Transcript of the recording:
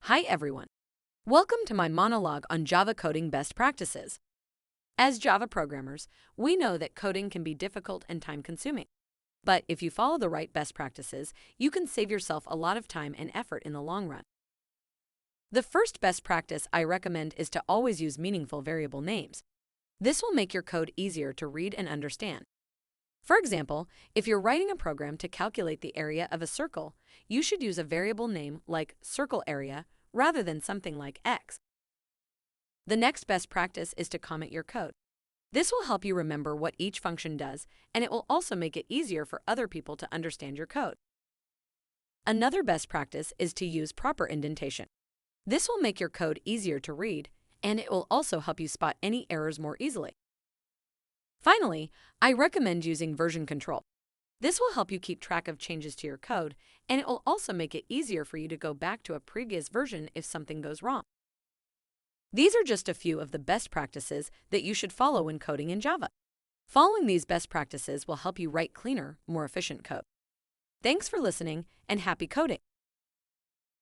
Hi everyone. Welcome to my monologue on Java coding best practices. As Java programmers, we know that coding can be difficult and time-consuming. But if you follow the right best practices, you can save yourself a lot of time and effort in the long run. The first best practice I recommend is to always use meaningful variable names. This will make your code easier to read and understand. For example, if you're writing a program to calculate the area of a circle, you should use a variable name like circle area rather than something like x. The next best practice is to comment your code. This will help you remember what each function does, and it will also make it easier for other people to understand your code. Another best practice is to use proper indentation. This will make your code easier to read, and it will also help you spot any errors more easily. Finally, I recommend using version control. This will help you keep track of changes to your code, and it will also make it easier for you to go back to a previous version if something goes wrong. These are just a few of the best practices that you should follow when coding in Java. Following these best practices will help you write cleaner, more efficient code. Thanks for listening, and happy coding!